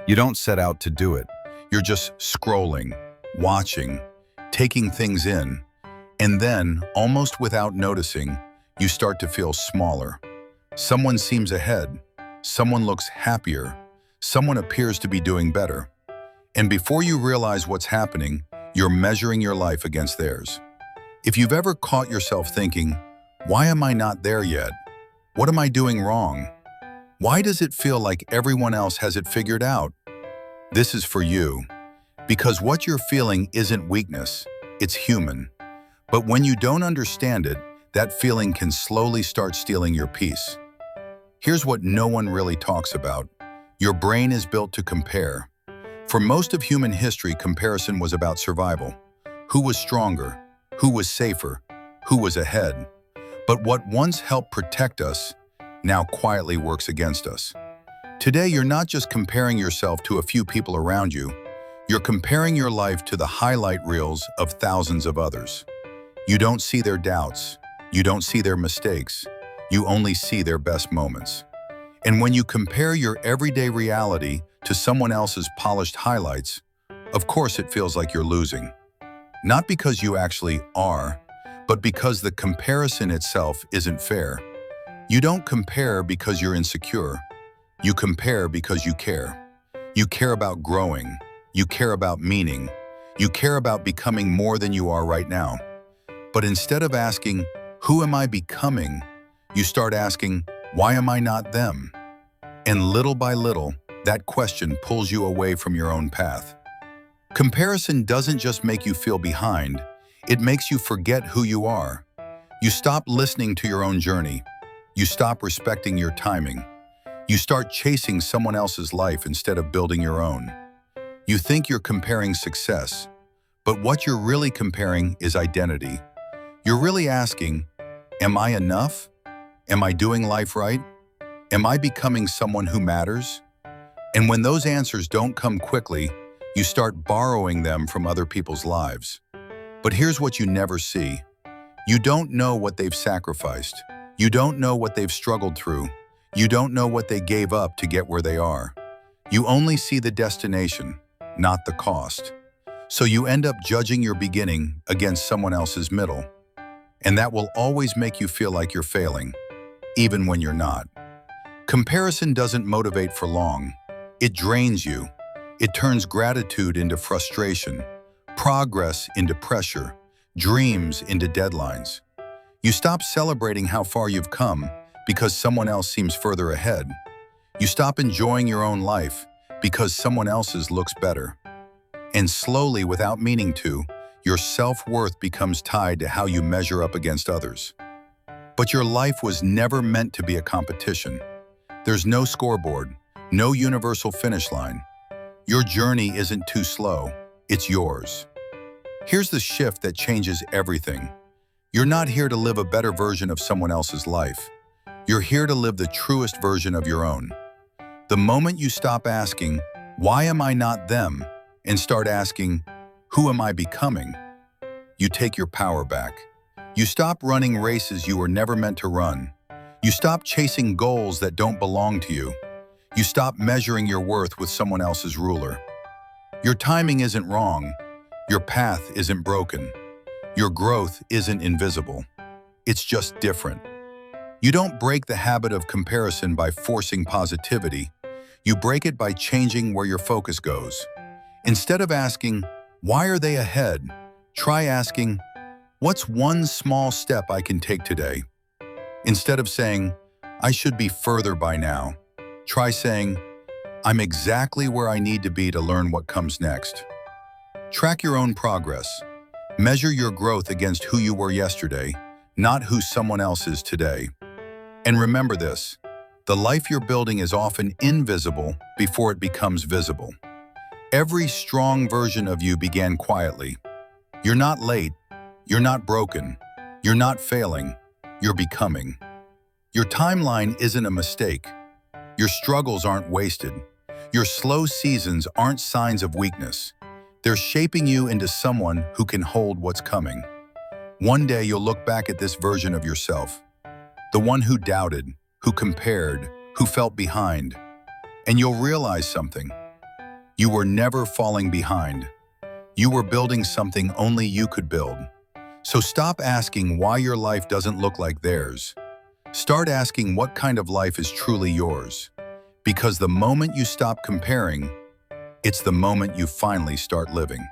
You don't set out to do it. You're just scrolling, watching, taking things in, and then, almost without noticing, you start to feel smaller. Someone seems ahead, someone looks happier, someone appears to be doing better. And before you realize what's happening, you're measuring your life against theirs. If you've ever caught yourself thinking, why am I not there yet? What am I doing wrong? Why does it feel like everyone else has it figured out? This is for you, because what you're feeling isn't weakness, it's human. But when you don't understand it, that feeling can slowly start stealing your peace. Here's what no one really talks about. Your brain is built to compare. For most of human history, comparison was about survival. Who was stronger? Who was safer? Who was ahead? But what once helped protect us now quietly works against us. Today, you're not just comparing yourself to a few people around you. You're comparing your life to the highlight reels of thousands of others. You don't see their doubts. You don't see their mistakes. You only see their best moments. And when you compare your everyday reality to someone else's polished highlights, of course it feels like you're losing. Not because you actually are, but because the comparison itself isn't fair. You don't compare because you're insecure. You compare because you care. You care about growing. You care about meaning. You care about becoming more than you are right now. But instead of asking, who am I becoming? You start asking, why am I not them? And little by little, that question pulls you away from your own path. Comparison doesn't just make you feel behind, it makes you forget who you are. You stop listening to your own journey. You stop respecting your timing. You start chasing someone else's life instead of building your own. You think you're comparing success, but what you're really comparing is identity. You're really asking, am I enough? Am I doing life right? Am I becoming someone who matters? And when those answers don't come quickly, you start borrowing them from other people's lives. But here's what you never see. You don't know what they've sacrificed. You don't know what they've struggled through. You don't know what they gave up to get where they are. You only see the destination, not the cost. So you end up judging your beginning against someone else's middle. And that will always make you feel like you're failing, even when you're not. Comparison doesn't motivate for long. It drains you. It turns gratitude into frustration, progress into pressure, dreams into deadlines. You stop celebrating how far you've come because someone else seems further ahead. You stop enjoying your own life because someone else's looks better. And slowly, without meaning to, your self-worth becomes tied to how you measure up against others. But your life was never meant to be a competition. There's no scoreboard, no universal finish line. Your journey isn't too slow, it's yours. Here's the shift that changes everything. You're not here to live a better version of someone else's life. You're here to live the truest version of your own. The moment you stop asking, why am I not them? And start asking, who am I becoming? You take your power back. You stop running races you were never meant to run. You stop chasing goals that don't belong to you. You stop measuring your worth with someone else's ruler. Your timing isn't wrong. Your path isn't broken. Your growth isn't invisible. It's just different. You don't break the habit of comparison by forcing positivity. You break it by changing where your focus goes. Instead of asking, why are they ahead? Try asking, what's one small step I can take today? Instead of saying, I should be further by now, try saying, I'm exactly where I need to be to learn what comes next. Track your own progress. Measure your growth against who you were yesterday, not who someone else is today. And remember this, the life you're building is often invisible before it becomes visible. Every strong version of you began quietly. You're not late. You're not broken. You're not failing. You're becoming. Your timeline isn't a mistake. Your struggles aren't wasted. Your slow seasons aren't signs of weakness. They're shaping you into someone who can hold what's coming. One day you'll look back at this version of yourself, the one who doubted, who compared, who felt behind, and you'll realize something. You were never falling behind. You were building something only you could build. So stop asking why your life doesn't look like theirs. Start asking what kind of life is truly yours. Because the moment you stop comparing, it's the moment you finally start living.